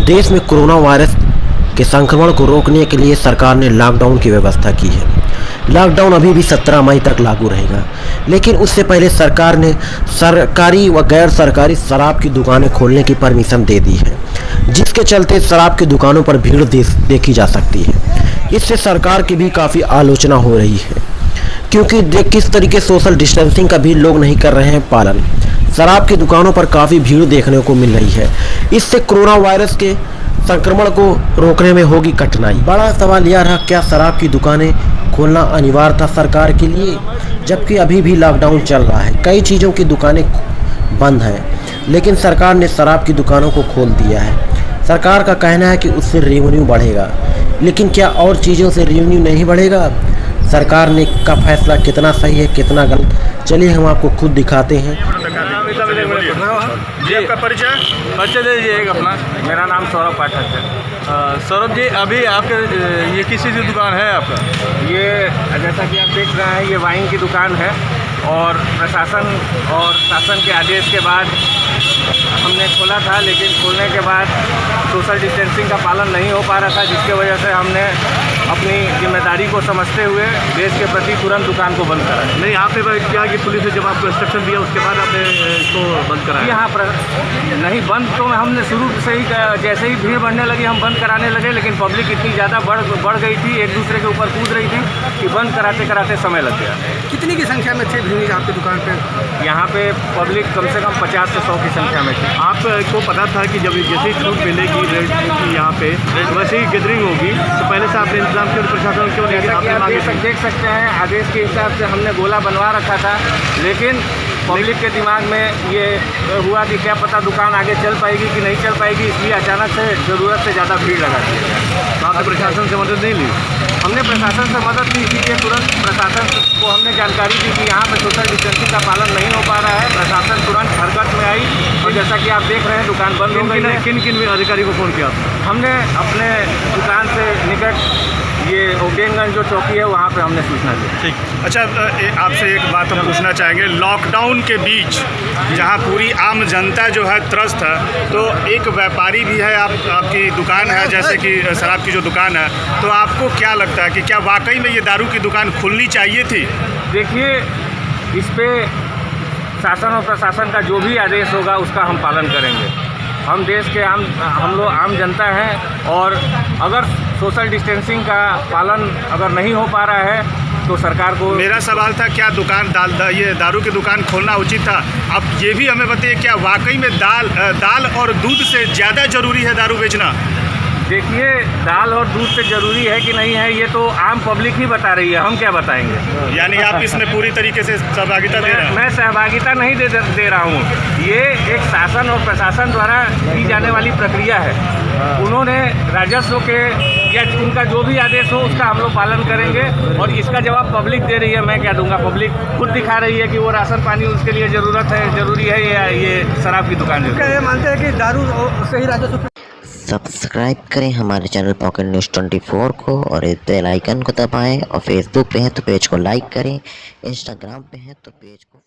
देश में corona virus के संक्रमण को रोकने के लिए सरकार ने लॉकडाउन की व्यवस्था की है। लॉकडाउन अभी भी 17 मई तक लागू रहेगा, लेकिन उससे पहले सरकार ने सरकारी व गैर सरकारी शराब की दुकानें खोलने की परमिशन दे दी है, जिसके चलते शराब की दुकानों पर भीड़ देखी जा सकती है। इससे सरकार की भी काफ़ी आलोचना हो रही है, क्योंकि किस तरीके सोशल डिस्टेंसिंग का भी लोग नहीं कर रहे हैं पालन। शराब की दुकानों पर काफ़ी भीड़ देखने को मिल रही है। इससे कोरोना वायरस के संक्रमण को रोकने में होगी कठिनाई। बड़ा सवाल यह रहा, क्या शराब की दुकानें खोलना अनिवार्य था सरकार के लिए, जबकि अभी भी लॉकडाउन चल रहा है। कई चीज़ों की दुकानें बंद हैं, लेकिन सरकार ने शराब की दुकानों को खोल दिया है। सरकार का कहना है कि उससे रेवेन्यू बढ़ेगा, लेकिन क्या और चीज़ों से रेवेन्यू नहीं बढ़ेगा? सरकार ने का फैसला कितना सही है, कितना गलत, चलिए हम आपको खुद दिखाते हैं। जी, आपका परिचय दे दीजिएगा अपना। मेरा नाम सौरभ पाठक है। सौरभ जी, अभी आपके ये किस चीज़ की दुकान है आपका? ये जैसा कि आप देख रहे हैं, ये वाइन की दुकान है और प्रशासन और शासन के आदेश के बाद हमने खोला था, लेकिन खोलने के बाद सोशल डिस्टेंसिंग का पालन नहीं हो पा रहा था, जिसके वजह से हमने अपनी जिम्मेदारी को समझते हुए देश के प्रति तुरंत दुकान को बंद करा। नहीं, आपने क्या कि पुलिस ने जब आपको इंस्ट्रक्शन दिया उसके बाद आपने इसको बंद कराया? यहाँ पर नहीं, बंद तो हमने शुरू से ही, जैसे ही भीड़ बढ़ने लगी हम बंद कराने लगे, लेकिन पब्लिक इतनी ज़्यादा बढ़ गई थी, एक दूसरे के ऊपर कूद रही थी कि बंद कराते कराते समय लग गया। कितनी की संख्या में थे भीड़ आपकी दुकान पे? यहाँ पे पब्लिक कम से कम 50 से 100 की संख्या में थी। आपको पता था कि जब जैसे ही छूट मिलेगी रेट की यहाँ पे वैसे ही गैदरिंग होगी, तो पहले से आपने इंतजाम किया? प्रशासन क्यों नहीं? आप देख सकते हैं, आदेश के हिसाब से हमने गोला बनवा रखा था, लेकिन पब्लिक के दिमाग में ये हुआ कि क्या पता दुकान आगे चल पाएगी कि नहीं चल पाएगी, इसलिए अचानक से ज़रूरत से ज़्यादा भीड़ लगा दी। तो आपने प्रशासन से मदद नहीं ली? हमने प्रशासन से मदद ली, इसीलिए तुरंत प्रशासन को हमने जानकारी दी कि यहाँ पे सोशल डिस्टेंसिंग का पालन नहीं हो पा रहा है। प्रशासन तुरंत हरकत में आई और जैसा कि आप देख रहे हैं दुकान बंद हो गई है। किन अधिकारी को फ़ोन किया? हमने अपने दुकान से निकट ये ओकेनगंज जो चौकी है वहाँ पे हमने सूचना दी। ठीक। अच्छा, आपसे एक बात हम पूछना चाहेंगे। लॉकडाउन के बीच जहाँ पूरी आम जनता जो है त्रस्त है, तो एक व्यापारी भी है, आपकी दुकान है जैसे कि शराब की जो दुकान है, तो आपको क्या लगता है कि क्या वाकई में ये दारू की दुकान खुलनी चाहिए थी? देखिए, इस पर शासन और प्रशासन का जो भी आदेश होगा उसका हम पालन करेंगे। हम देश के हम लोग आम जनता हैं, और अगर सोशल डिस्टेंसिंग का पालन अगर नहीं हो पा रहा है तो सरकार को। मेरा सवाल था, क्या ये दारू की दुकान खोलना उचित था? अब ये भी हमें बताइए, क्या वाकई में दाल और दूध से ज़्यादा ज़रूरी है दारू बेचना? देखिए, दाल और दूध से ज़रूरी है कि नहीं है, ये तो आम पब्लिक ही बता रही है, हम क्या बताएंगे? यानी आप इसमें पूरी तरीके से सहभागिता दे रहे हैं? मैं सहभागिता नहीं दे रहा हूँ। ये एक शासन और प्रशासन द्वारा की जाने वाली प्रक्रिया है। उन्होंने राजस्व के या उनका जो भी आदेश हो उसका हम लोग पालन करेंगे, और इसका जवाब पब्लिक दे रही है। मैं क्या दूंगा? पब्लिक खुद दिखा रही है कि वो राशन पानी उसके लिए ज़रूरी है या ये शराब की दुकान। क्या ये मानते हैं कि दारू से ही राजस्व? सब्सक्राइब करें हमारे चैनल पॉकेट न्यूज़ 24 को और इस बेल आइकन को दबाएं, और फेसबुक पे हैं तो पेज को लाइक करें, इंस्टाग्राम पे हैं तो पेज को